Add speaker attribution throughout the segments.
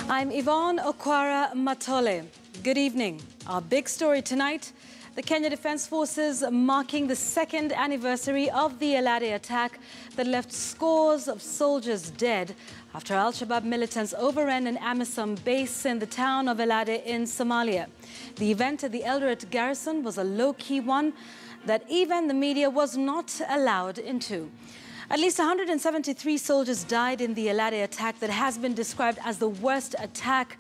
Speaker 1: I'm Yvonne Okwara Matole. Good evening. Our big story tonight, the Kenya Defence Forces marking the second anniversary of the El-Adde attack that left scores of soldiers dead after al-Shabaab militants overran an AMISON base in the town of El-Adde in Somalia. The event at the Eldoret garrison was a low-key one that even the media was not allowed into. At least 173 soldiers died in the El-Adde attack that has been described as the worst attack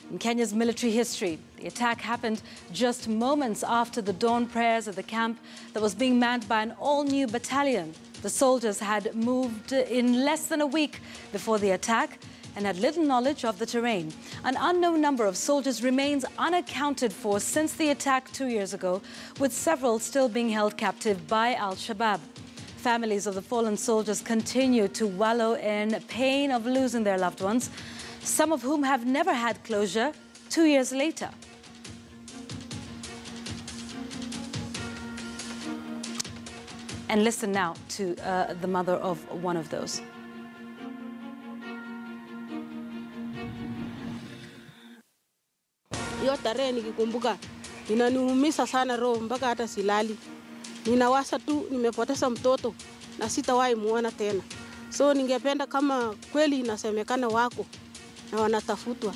Speaker 1: in Kenya's military history. The attack happened just moments after the dawn prayers at the camp that was being manned by an all-new battalion. The soldiers had moved in less than a week before the attack and had little knowledge of the terrain. An unknown number of soldiers remains unaccounted for since the attack 2 years ago, with several still being held captive by al-Shabaab. Families of the fallen soldiers continue to wallow in pain of losing their loved ones, some of whom have never had closure 2 years later. And listen now to the mother of one of those.
Speaker 2: Hiyo tarehe nikikumbuka inaniumiza sana roho mpaka hata silali. Ninawasa tu nimepoteza mtoto na sitawahi muona tena. So ningependa kama kweli inasemekana wako na wanatafutwa,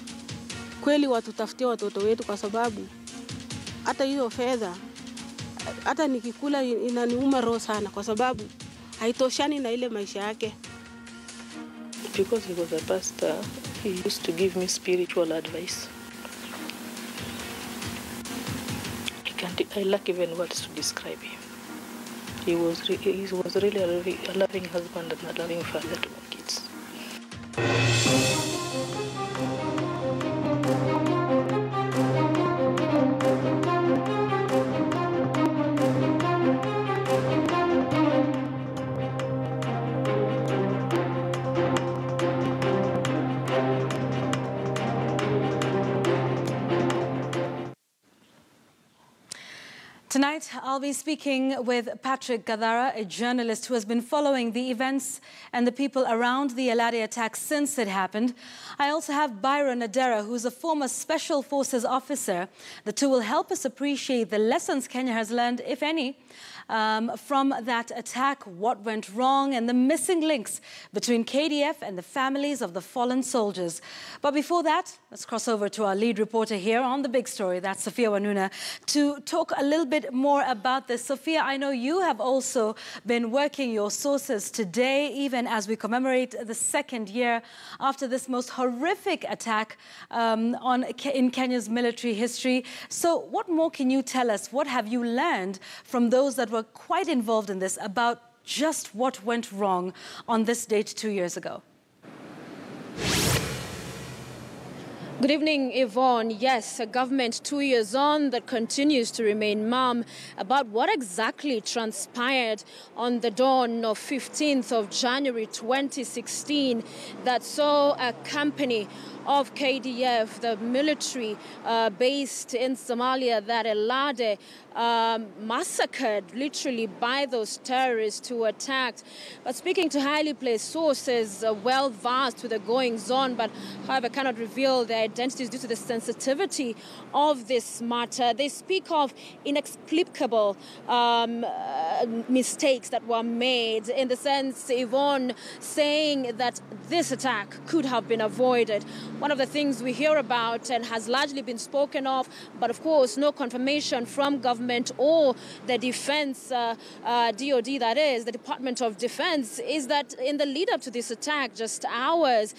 Speaker 2: kweli watutafutie watoto wetu, kwa sababu hata hiyo fedha hata nikikula inaniuma roho sana, kwa sababu haitoshani na ile maisha yake.
Speaker 3: Because he was a pastor, he used to give me spiritual advice. I lack even words to describe him. He was really a loving husband and a loving father to my kids.
Speaker 1: Tonight, I'll be speaking with Patrick Gadara, a journalist who has been following the events and the people around the El-Adde attack since it happened. I also have Byron Adera, who's a former Special Forces officer. The two will help us appreciate the lessons Kenya has learned, if any, from that attack, what went wrong, and the missing links between KDF and the families of the fallen soldiers. But before that, let's cross over to our lead reporter here on The Big Story, that's Sophia Wanuna, to talk a little bit more about this. Sophia, I know you have also been working your sources today, even as we commemorate the second year after this most horrific attack in Kenya's military history. So what more can you tell us? What have you learned from those that were quite involved in this about just what went wrong on this date 2 years ago?
Speaker 4: Good evening, Yvonne. Yes, a government 2 years on that continues to remain mum about what exactly transpired on the dawn of 15th of January 2016 that saw a company of KDF, the military based in Somalia, that El-Adde massacred literally by those terrorists who attacked. But speaking to highly placed sources, well versed with the goings on, but however cannot reveal their identities due to the sensitivity of this matter, they speak of inexplicable mistakes that were made, in the sense, Yvonne, saying that this attack could have been avoided. One of the things we hear about and has largely been spoken of, but of course no confirmation from government or the defense, DOD that is, the Department of Defense, is that in the lead up to this attack, just hours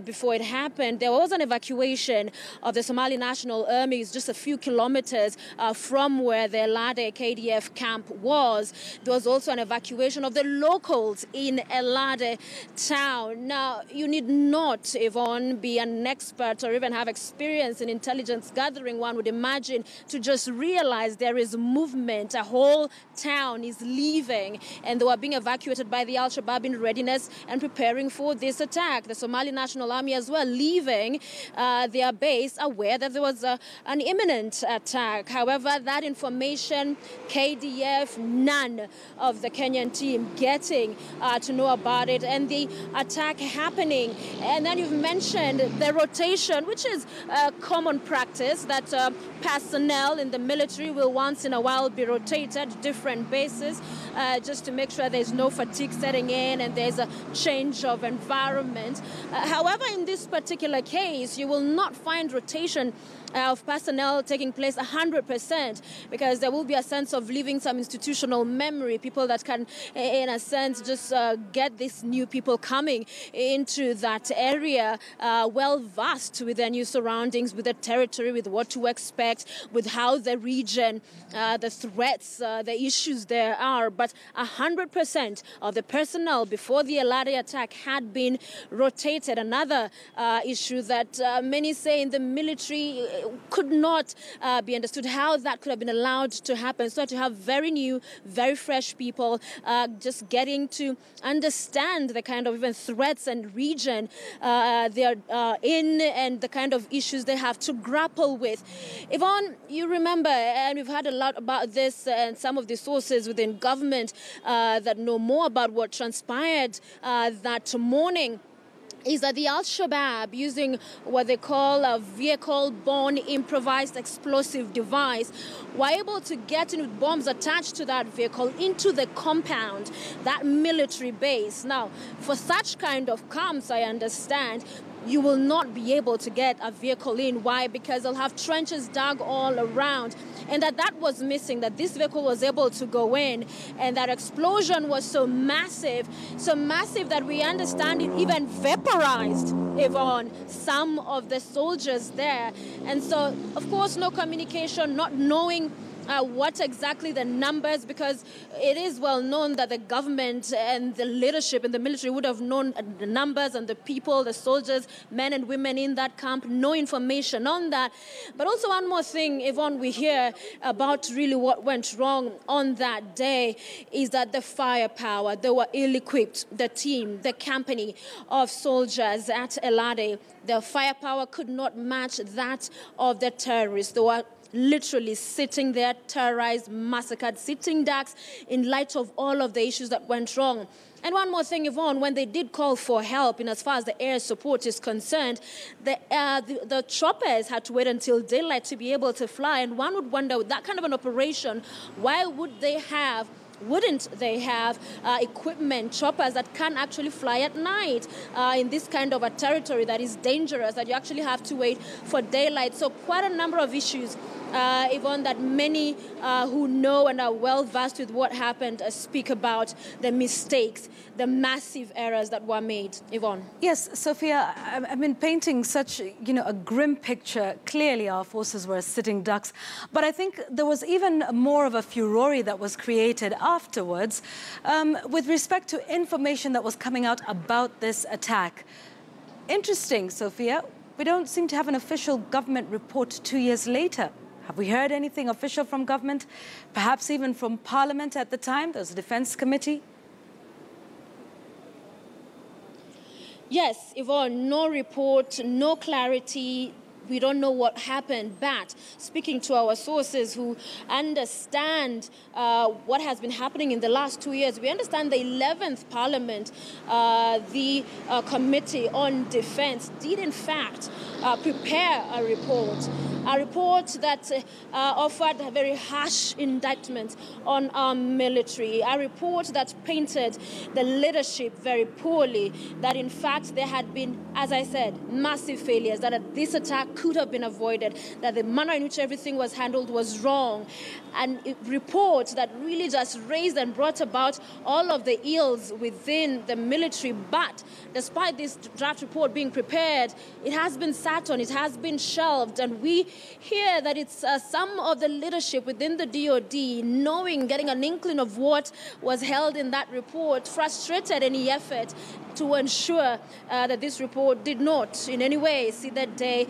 Speaker 4: before it happened, there was an evacuation of the Somali National Army just a few kilometers from where the El-Adde KDF camp was. There was also an evacuation of the locals in El-Adde town. Now, you need not, Yvonne, be an expert or even have experience in intelligence gathering, one would imagine, to just realize there is is movement. A whole town is leaving, and they were being evacuated by the al-Shabaab in readiness and preparing for this attack. The Somali National Army as well leaving their base, aware that there was an imminent attack. However, that information, KDF, none of the Kenyan team getting to know about it, and the attack happening. And then you've mentioned the rotation, which is a common practice, that personnel in the military will once in a while be rotated, different bases, just to make sure there's no fatigue setting in and there's a change of environment. However, in this particular case, you will not find rotation of personnel taking place 100%, because there will be a sense of leaving some institutional memory, people that can, in a sense, just get these new people coming into that area, well versed with their new surroundings, with the territory, with what to expect, with how the region, the threats, the issues there are. But 100% of the personnel before the El-Adde attack had been rotated. Another issue that many say in the military could not be understood how that could have been allowed to happen. So to have very new, very fresh people just getting to understand the kind of even threats and region they're in and the kind of issues they have to grapple with. Yvonne, you remember, and we've heard a lot about this, and some of the sources within government that know more about what transpired that morning, is that the al-Shabaab, using what they call a vehicle-borne improvised explosive device, were able to get in with bombs attached to that vehicle into the compound, that military base. Now, for such kind of camps, I understand, you will not be able to get a vehicle in. Why? Because they'll have trenches dug all around. And that was missing, that this vehicle was able to go in. And that explosion was so massive that we understand it even vaporized, Yvonne, some of the soldiers there. And so, of course, no communication, not knowing what exactly the numbers, because it is well known that the government and the leadership and the military would have known the numbers and the people, the soldiers, men and women in that camp, no information on that. But also one more thing, Yvonne, we hear about really what went wrong on that day is that the firepower, they were ill-equipped, the team, the company of soldiers at El-Adde, the firepower could not match that of the terrorists. They were literally sitting there, terrorized, massacred, sitting ducks in light of all of the issues that went wrong. And one more thing, Yvonne, when they did call for help, in as far as the air support is concerned, the choppers had to wait until daylight to be able to fly. And one would wonder, with that kind of an operation, why wouldn't they have equipment, choppers that can actually fly at night in this kind of a territory that is dangerous, that you actually have to wait for daylight? So quite a number of issues, Yvonne, that many who know and are well versed with what happened speak about the mistakes, the massive errors that were made. Yvonne.
Speaker 1: Yes, Sophia, I've been painting such, a grim picture. Clearly, our forces were sitting ducks. But I think there was even more of a furore that was created afterwards with respect to information that was coming out about this attack. Interesting, Sophia. We don't seem to have an official government report 2 years later. Have we heard anything official from government? Perhaps even from Parliament at the time? There was a Defence Committee.
Speaker 4: Yes, Yvonne, no report, no clarity. We don't know what happened, but speaking to our sources who understand what has been happening in the last 2 years, we understand the 11th Parliament, the Committee on Defense, did in fact prepare a report that offered a very harsh indictment on our military, a report that painted the leadership very poorly, that in fact there had been, as I said, massive failures, that this attack could have been avoided, that the manner in which everything was handled was wrong. And a report that really just raised and brought about all of the ills within the military. But despite this draft report being prepared, it has been sat on, it has been shelved, and we hear that it's some of the leadership within the DOD, knowing, getting an inkling of what was held in that report, frustrated any effort to ensure that this report did not in any way see the day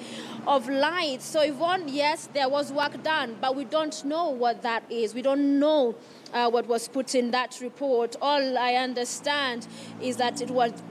Speaker 4: of light. So Yvonne, yes, there was work done, but we don't know what that is. We don't know what was put in that report. All I understand is that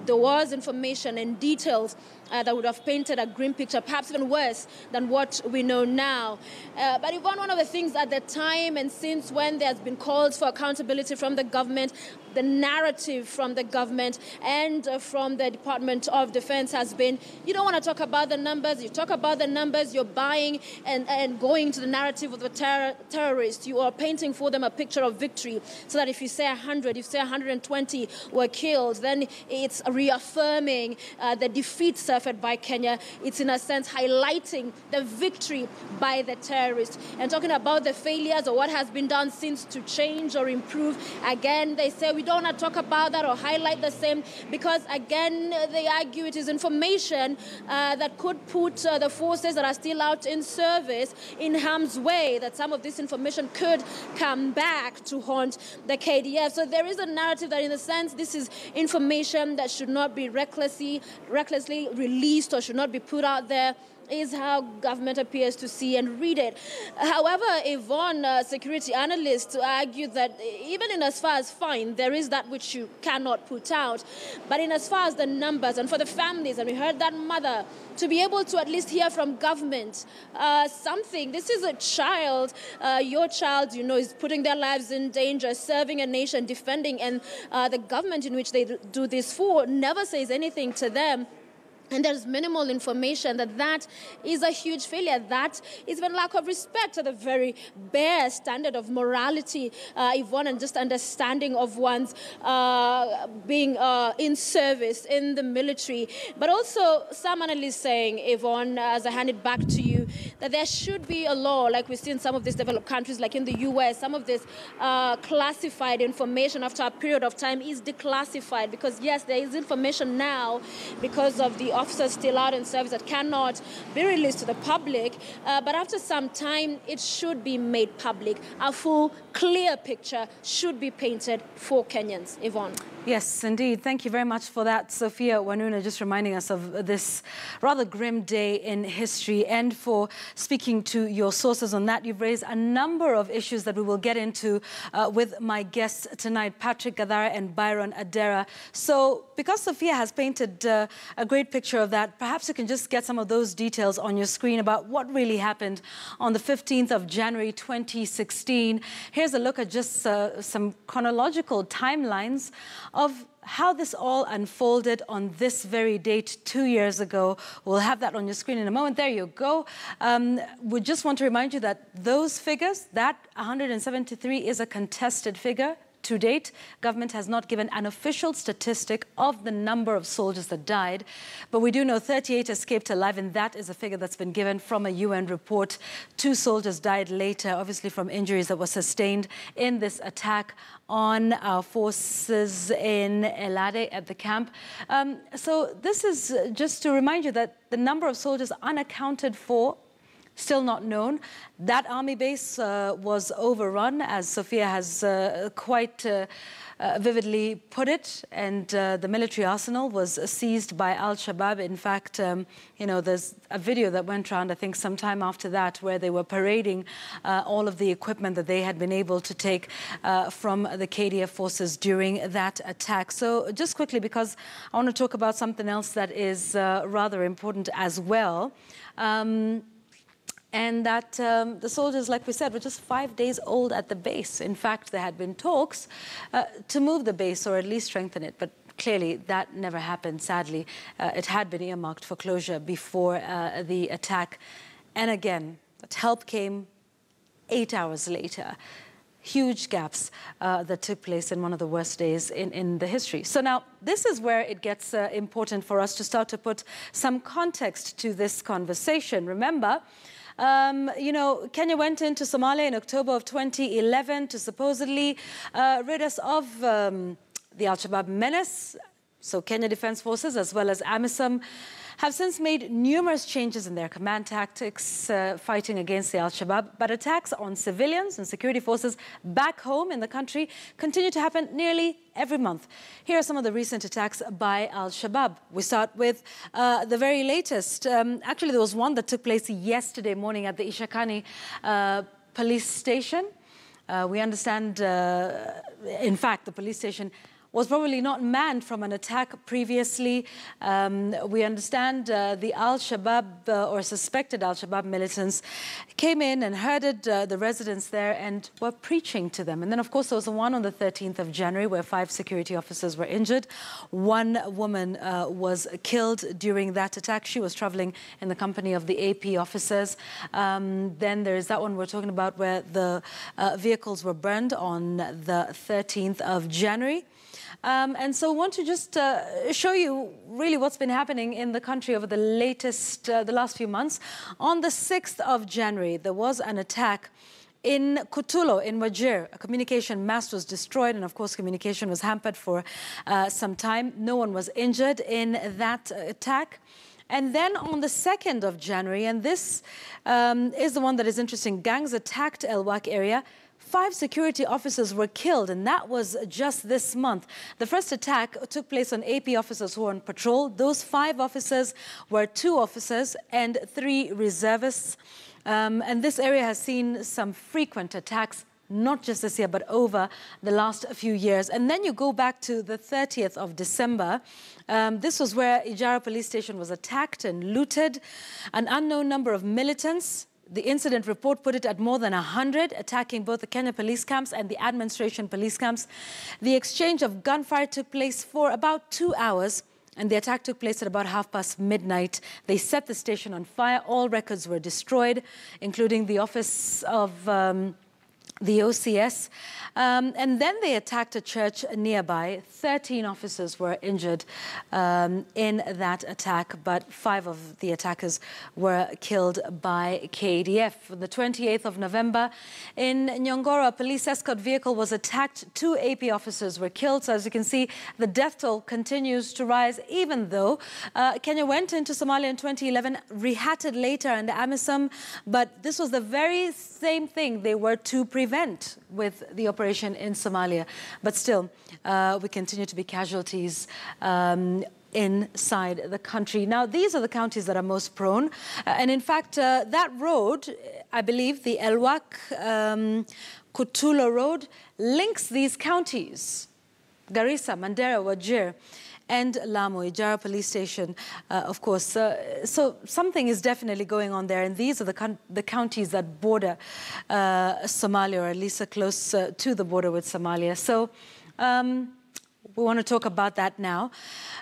Speaker 4: there was information and details that would have painted a grim picture, perhaps even worse than what we know now. But Yvonne, one of the things at the time and since when there's been calls for accountability from the government, the narrative from the government and from the Department of Defense has been, you don't want to talk about the numbers, you talk about the numbers, you're buying and going to the narrative of the terrorists. You are painting for them a picture of victory, so that if you say 100, if you say 120 were killed, then it's reaffirming the defeat suffered by Kenya. It's in a sense highlighting the victory by the terrorists. And talking about the failures or what has been done since to change or improve, again, they say we don't want to talk about that or highlight the same because, again, they argue it is information that could put the forces that are still out in service in harm's way, that some of this information could come back to haunt the KDF. So there is a narrative that, in a sense, this is information that should not be recklessly released or should not be put out there, is how government appears to see and read it. However, Yvonne, security analysts, argue that even in as far as fine, there is that which you cannot put out. But in as far as the numbers and for the families, and we heard that mother, to be able to at least hear from government something. This is a child, your child, you know, is putting their lives in danger, serving a nation, defending, and the government in which they do this for never says anything to them. And there's minimal information that is a huge failure. That is even lack of respect to the very bare standard of morality, Yvonne, and just understanding of one's being in service in the military. But also some analysts saying, Yvonne, as I hand it back to you, that there should be a law, like we see in some of these developed countries, like in the US, some of this classified information after a period of time is declassified. Because yes, there is information now because of the officers still out in service that cannot be released to the public, but after some time it should be made public. A full, clear picture should be painted for Kenyans. Yvonne.
Speaker 1: Yes, indeed. Thank you very much for that, Sophia Wanuna, just reminding us of this rather grim day in history and for speaking to your sources on that. You've raised a number of issues that we will get into with my guests tonight, Patrick Gadara and Byron Adera. So because Sophia has painted a great picture of that, perhaps you can just get some of those details on your screen about what really happened on the 15th of January 2016. Here's a look at just some chronological timelines of how this all unfolded on this very date 2 years ago. We'll have that on your screen in a moment. There you go. We just want to remind you that those figures, that 173 is a contested figure. To date, government has not given an official statistic of the number of soldiers that died, but we do know 38 escaped alive, and that is a figure that's been given from a UN report. 2 soldiers died later, obviously from injuries that were sustained in this attack on our forces in El-Adde at the camp. So this is just to remind you that the number of soldiers unaccounted for, still not known. That army base was overrun, as Sophia has quite vividly put it, and the military arsenal was seized by al-Shabaab. In fact, you know, there's a video that went around, I think, sometime after that, where they were parading all of the equipment that they had been able to take from the KDF forces during that attack. So just quickly, because I want to talk about something else that is rather important as well. And that the soldiers, like we said, were just 5 days old at the base. In fact, there had been talks to move the base or at least strengthen it, but clearly that never happened, sadly. It had been earmarked for closure before the attack. And again, that help came 8 hours later. Huge gaps that took place in one of the worst days in the history. So now, this is where it gets important for us to start to put some context to this conversation. Remember, you know, Kenya went into Somalia in October of 2011 to supposedly rid us of the al-Shabaab menace. So Kenya Defence Forces as well as AMISON have since made numerous changes in their command tactics fighting against the al-Shabaab, but attacks on civilians and security forces back home in the country continue to happen nearly every month. Here are some of the recent attacks by al-Shabaab. We start with the very latest. Actually, there was one that took place yesterday morning at the Ishakani police station. We understand, in fact, the police station was probably not manned from an attack previously. We understand the al-Shabaab or suspected al-Shabaab militants came in and herded the residents there and were preaching to them. And then, of course, there was the one on the 13th of January where 5 security officers were injured. One woman was killed during that attack. She was traveling in the company of the AP officers. Then there is that one we're talking about where the vehicles were burned on the 13th of January. And so I want to just show you really what's been happening in the country over the last few months. On the 6th of January, there was an attack in Kutulo, in Wajir. A communication mast was destroyed, and of course communication was hampered for some time. No one was injured in that attack. And then on the 2nd of January, and this is the one that is interesting, gangs attacked El-Wak area. 5 security officers were killed, and that was just this month. The first attack took place on AP officers who were on patrol. Those 5 officers were 2 officers and 3 reservists. And this area has seen some frequent attacks, not just this year, but over the last few years. And then you go back to the 30th of December. This was where Ijara police station was attacked and looted. An unknown number of militants, the incident report put it at more than 100, attacking both the Kenya police camps and the administration police camps. The exchange of gunfire took place for about 2 hours, and the attack took place at about midnight. They set the station on fire. All records were destroyed, including the office of the OCS. And then they attacked a church nearby. 13 officers were injured in that attack, but 5 of the attackers were killed by KDF. On the 28th of November, in Nyongoro, a police escort vehicle was attacked. 2 AP officers were killed. So as you can see, the death toll continues to rise, even though Kenya went into Somalia in 2011, rehatted later under AMISON, but this was the very same thing they were to prevent with the operation in Somalia. But still, we continue to be casualties inside the country. Now, these are the counties that are most prone. And in fact, that road, I believe, the El-Wak Kutulo road, links these counties, Garissa, Mandera, Wajir, and Lamu, Ijara police station, of course. So something is definitely going on there, and these are the counties that border Somalia, or at least are close to the border with Somalia. So we want to talk about that now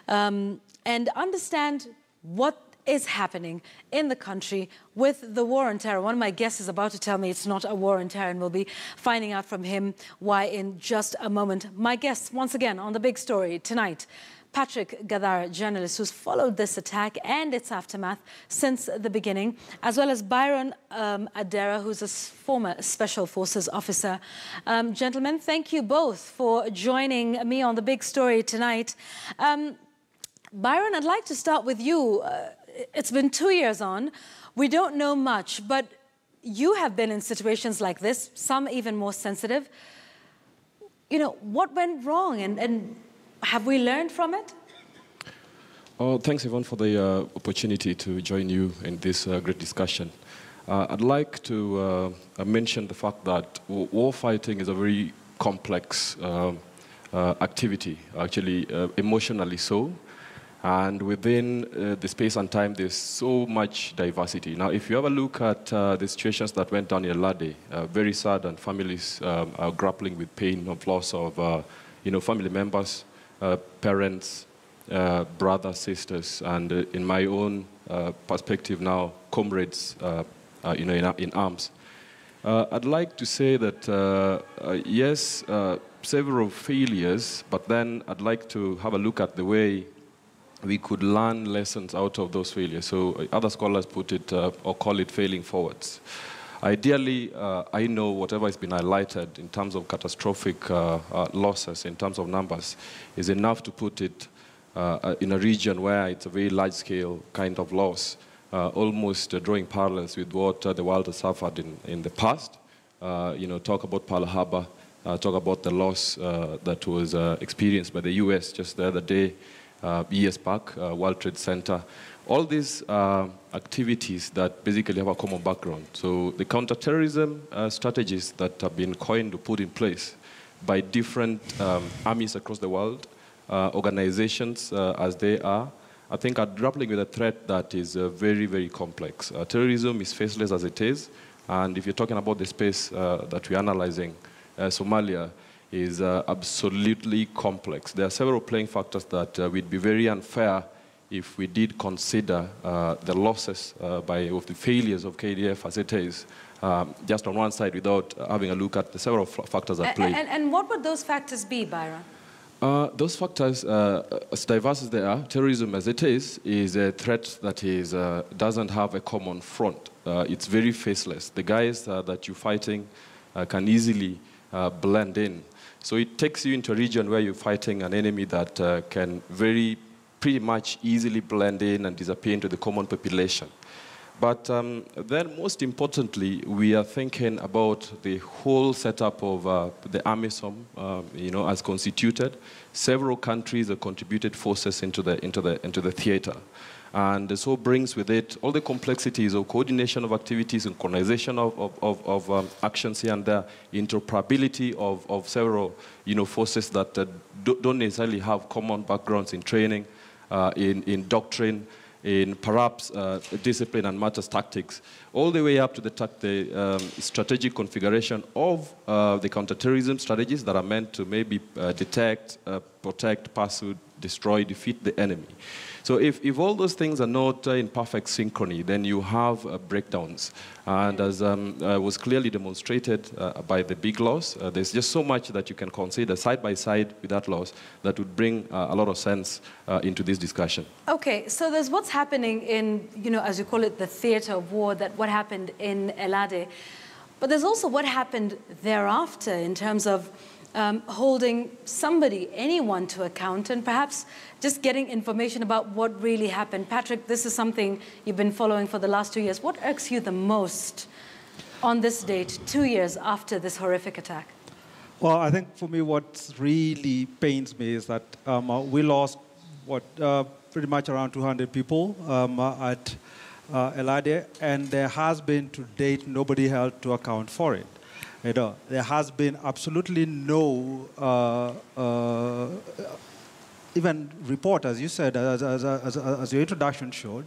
Speaker 1: and understand what is happening in the country with the war on terror. One of my guests is about to tell me it's not a war on terror, and we'll be finding out from him why in just a moment. My guest, once again, on The Big Story tonight, Patrick Gadara, journalist who's followed this attack and its aftermath since the beginning, as well as Byron Adera, who's a former Special Forces officer. Gentlemen, thank you both for joining me on The Big Story tonight. Byron, I'd like to start with you. It's been 2 years on. We don't know much, but you have been in situations like this, some even more sensitive. You know, what went wrong, and have we learned from it?
Speaker 5: Oh, thanks, Yvonne, for the opportunity to join you in this great discussion. I'd like to mention the fact that war fighting is a very complex activity, actually emotionally so. And within the space and time, there's so much diversity. Now, if you have a look at the situations that went down in El-Adde, very sad, and families are grappling with pain of loss of family members, parents, brothers, sisters, and in my own perspective now, comrades, in arms. I'd like to say that, yes, several failures, but then I'd like to have a look at the way we could learn lessons out of those failures. So other scholars put it, or call it failing forwards. Ideally, I know whatever has been highlighted in terms of catastrophic losses, in terms of numbers, is enough to put it in a region where it's a very large-scale kind of loss, almost drawing parallels with what the world has suffered in the past. Talk about Pearl Harbor, talk about the loss that was experienced by the U.S. just the other day, years back, World Trade Center. All these activities that basically have a common background. So the counterterrorism strategies that have been coined or put in place by different armies across the world, organizations as they are, I think are grappling with a threat that is very, very complex. Terrorism is faceless as it is, and if you're talking about the space that we're analyzing, Somalia is absolutely complex. There are several playing factors that would be very unfair if we did consider the losses of the failures of KDF as it is, just on one side without having a look at the several factors at play.
Speaker 1: And what would those factors be, Byron?
Speaker 5: Those factors, as diverse as they are, terrorism as it is a threat that doesn't have a common front. It's very faceless. The guys that you're fighting can easily blend in. So it takes you into a region where you're fighting an enemy that can pretty much easily blend in and disappear into the common population. But then most importantly, we are thinking about the whole setup of the AMISON, as constituted. Several countries have contributed forces into the theater. And so brings with it all the complexities of coordination of activities, synchronization of actions here and there, interoperability of several forces that don't necessarily have common backgrounds in training, in doctrine, in perhaps discipline and matters tactics, all the way up to the strategic configuration of the counterterrorism strategies that are meant to maybe detect, protect, pursue, destroy, defeat the enemy. So if all those things are not in perfect synchrony, then you have breakdowns. And as was clearly demonstrated by the big loss, there's just so much that you can consider side by side with that loss that would bring a lot of sense into this discussion.
Speaker 1: Okay, so there's what's happening in, as you call it, the theater of war, what happened in El-Adde. But there's also what happened thereafter in terms of holding somebody, anyone to account, and perhaps just getting information about what really happened. Patrick, this is something you've been following for the last 2 years. What irks you the most on this date, 2 years after this horrific attack?
Speaker 6: Well, I think for me what really pains me is that we lost pretty much around 200 people at El-Adde, and there has been to date nobody held to account for it. There has been absolutely no even report, as you said, as your introduction showed,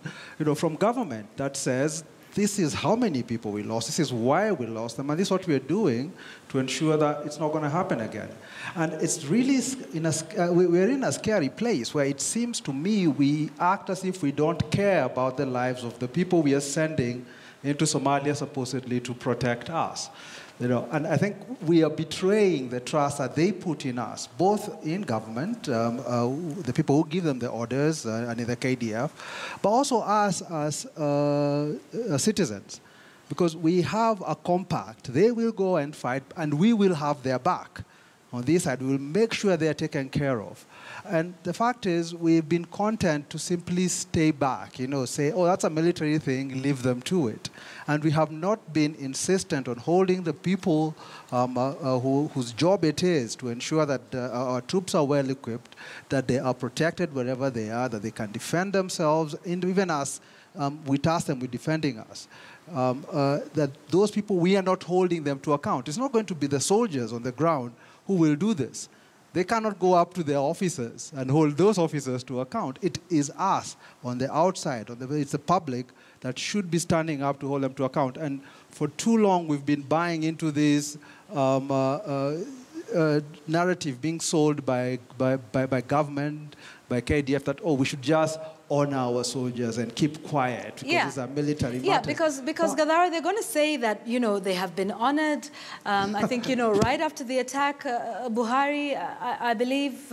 Speaker 6: from government that says this is how many people we lost, this is why we lost them, and this is what we are doing to ensure that it's not going to happen again. And it's really, we're in a scary place where it seems to me we act as if we don't care about the lives of the people we are sending into Somalia supposedly to protect us. And I think we are betraying the trust that they put in us, both in government, the people who give them the orders, and in the KDF, but also us as citizens. Because we have a compact. They will go and fight, and we will have their back. On this side, we will make sure they are taken care of. And the fact is, we've been content to simply stay back, say, oh, that's a military thing, leave them to it. And we have not been insistent on holding the people whose job it is to ensure that our troops are well equipped, that they are protected wherever they are, that they can defend themselves, and even us, we task them with defending us. That those people, we are not holding them to account. It's not going to be the soldiers on the ground who will do this. They cannot go up to their officers and hold those officers to account. It is us on the outside, it's the public that should be standing up to hold them to account. And for too long, we've been buying into this narrative being sold by government, by KDF, that, oh, we should just honor our soldiers and keep quiet because it's a military matter.
Speaker 1: Yeah, because Gadara, they're going to say that, they have been honored. I think, right after the attack, Buhari, I believe,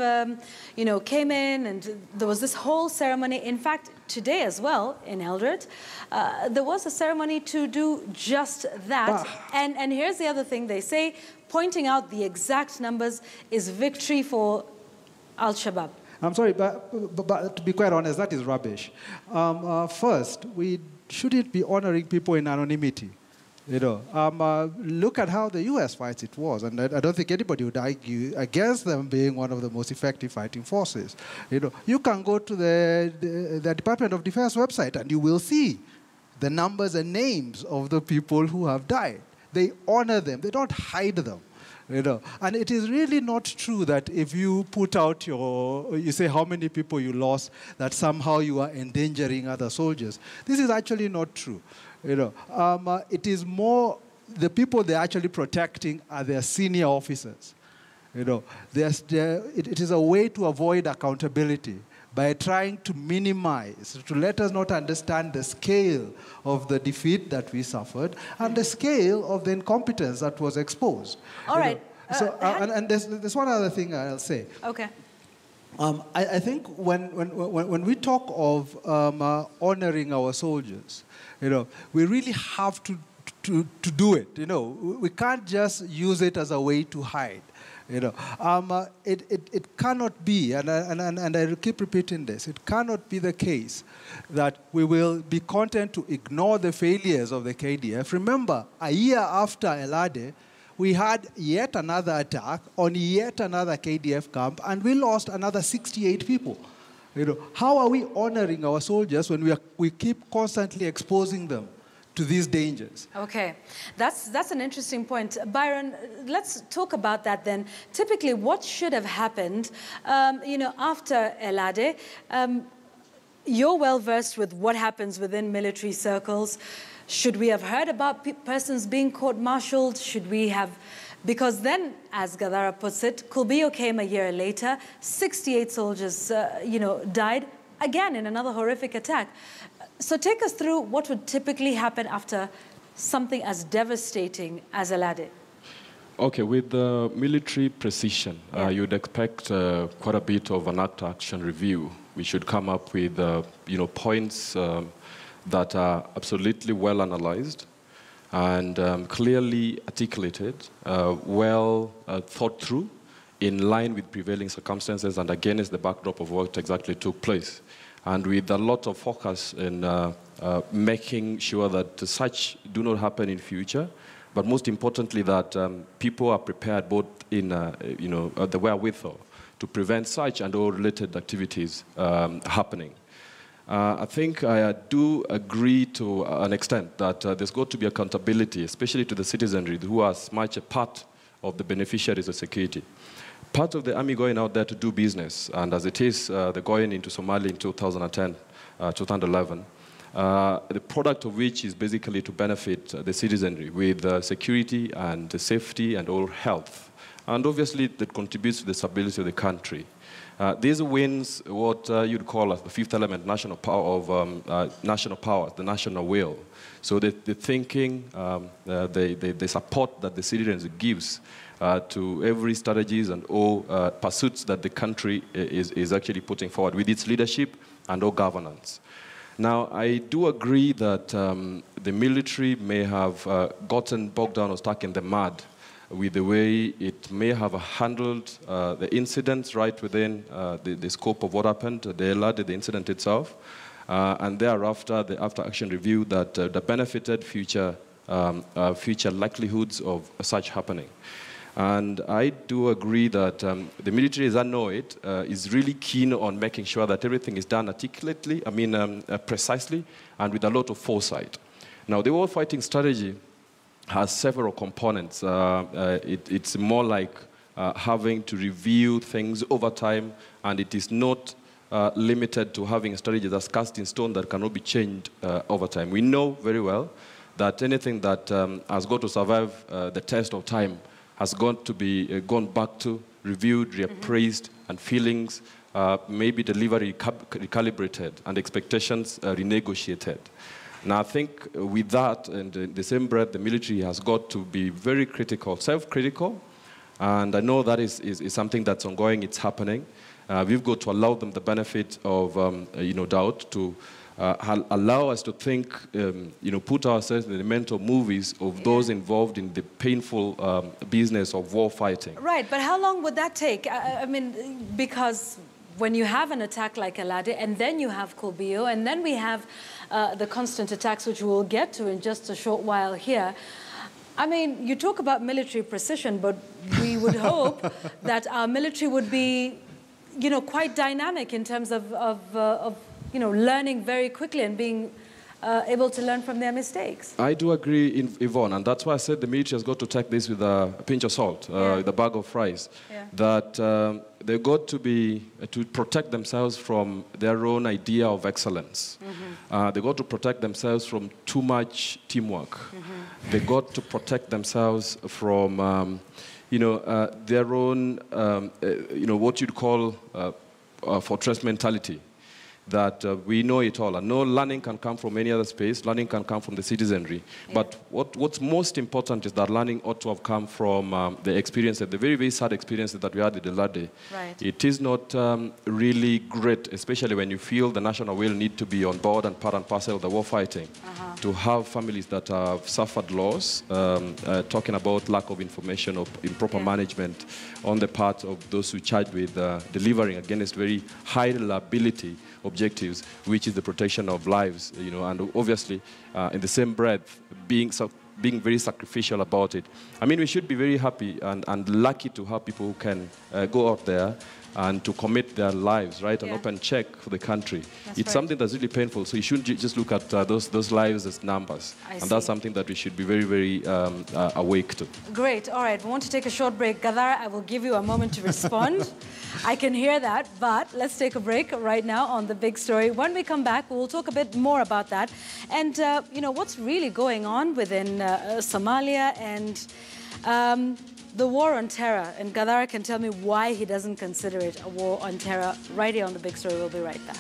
Speaker 1: came in and there was this whole ceremony. In fact, today as well, in Eldoret, there was a ceremony to do just that. And here's the other thing they say, pointing out the exact numbers is victory for al-Shabaab.
Speaker 6: I'm sorry, but to be quite honest, that is rubbish. First, we shouldn't be honoring people in anonymity. You know, look at how the U.S. fights its wars, and I don't think anybody would argue against them being one of the most effective fighting forces. You know, you can go to the Department of Defense website, and you will see the numbers and names of the people who have died. They honor them. They don't hide them. You know, and it is really not true that if you put out you say how many people you lost, that somehow you are endangering other soldiers. This is actually not true. You know, it is more the people they're actually protecting are their senior officers. You know, it is a way to avoid accountability by trying to minimize, to let us not understand the scale of the defeat that we suffered and the scale of the incompetence that was exposed.
Speaker 1: All right.
Speaker 6: And there's one other thing I'll say.
Speaker 1: Okay.
Speaker 6: I think when we talk of honoring our soldiers, you know, we really have to do it. You know, we can't just use it as a way to hide. You know, it cannot be, and I keep repeating this, it cannot be the case that we will be content to ignore the failures of the KDF. Remember, a year after El-Adde, we had yet another attack on yet another KDF camp, and we lost another 68 people. You know, how are we honoring our soldiers when we keep constantly exposing them to these dangers?
Speaker 1: Okay, that's an interesting point. Byron, let's talk about that then. Typically, what should have happened, you know, after El-Adde? You're well versed with what happens within military circles. Should we have heard about persons being court-martialed? Should we have, because then, as Gadara puts it, Kulbio came a year later, 68 soldiers, you know, died, again in another horrific attack. So take us through what would typically happen after something as devastating as El-Adde.
Speaker 5: Okay, with the military precision, you'd expect quite a bit of an action review. We should come up with, you know, points that are absolutely well analyzed and clearly articulated, well thought through, in line with prevailing circumstances and against the backdrop of what exactly took place. And with a lot of focus in making sure that such do not happen in future, but most importantly that people are prepared both in you know, the wherewithal to prevent such and all related activities happening. I think I do agree to an extent that there's got to be accountability, especially to the citizenry who are as much a part of the beneficiaries of security. Part of the army going out there to do business, and as it is, the going into Somalia in 2010, 2011, the product of which is basically to benefit the citizenry with security and safety and all health. And obviously, that contributes to the stability of the country. These wins what you'd call as the fifth element, national power of national power, the national will. So the thinking, the support that the citizens gives to every strategies and all pursuits that the country is actually putting forward with its leadership and all governance. Now, I do agree that the military may have gotten bogged down or stuck in the mud with the way it may have handled the incidents right within the scope of what happened, the El-Adde, the incident itself, and thereafter, the after-action review that benefited future likelihoods of such happening. And I do agree that the military, as I know it, is really keen on making sure that everything is done articulately, precisely, and with a lot of foresight. Now, the war fighting strategy has several components. It's more like having to review things over time, and it is not limited to having a strategy that's cast in stone that cannot be changed over time. We know very well that anything that has got to survive the test of time has got to be gone back to, reviewed, reappraised, and feelings, maybe delivery recalibrated, and expectations renegotiated. Now, I think with that, and in the same breath, the military has got to be very critical, self-critical, and I know that is something that's ongoing, it's happening. We've got to allow them the benefit of, doubt to allow us to think, put ourselves in the mental movies of those involved in the painful business of war fighting.
Speaker 1: Right, but how long would that take? I mean, because when you have an attack like El-Adde, and then you have Kolbio, and then we have the constant attacks, which we'll get to in just a short while here. I mean, you talk about military precision, but we would hope that our military would be, you know, quite dynamic in terms of you know, learning very quickly and being able to learn from their mistakes.
Speaker 5: I do agree, Yvonne, and that's why I said the military has got to take this with a pinch of salt, with a bag of fries. Yeah. That they've got to be, to protect themselves from their own idea of excellence. Mm-hmm. They've got to protect themselves from too much teamwork. Mm-hmm. They've got to protect themselves from, you know, their own, you know, what you'd call fortress mentality. That we know it all. And no learning can come from any other space. Learning can come from the citizenry. Yeah. But what's most important is that learning ought to have come from the experiences, the very, very sad experiences that we had in El-Adde. Right. It is not really great, especially when you feel the national will need to be on board and part and parcel of the war fighting. To have families that have suffered loss, talking about lack of information or improper management on the part of those who charged with delivering against very high reliability objectives, which is the protection of lives, you know, and obviously in the same breath being very sacrificial about it. I mean, we should be very happy and lucky to have people who can go out there and to commit their lives, right, an open check for the country. It's something that's really painful, so you shouldn't just look at those lives as numbers. And that's something that we should be very, very awake to. Great. All right, we want to take a short break. Gadara, I will give you a moment to respond. I can hear that, but let's take a break right now on the big story. When we come back, we'll talk a bit more about that and, you know, what's really going on within Somalia and the war on terror. And Gadara can tell me why he doesn't consider it a war on terror. Right here on the big story. We'll be right back.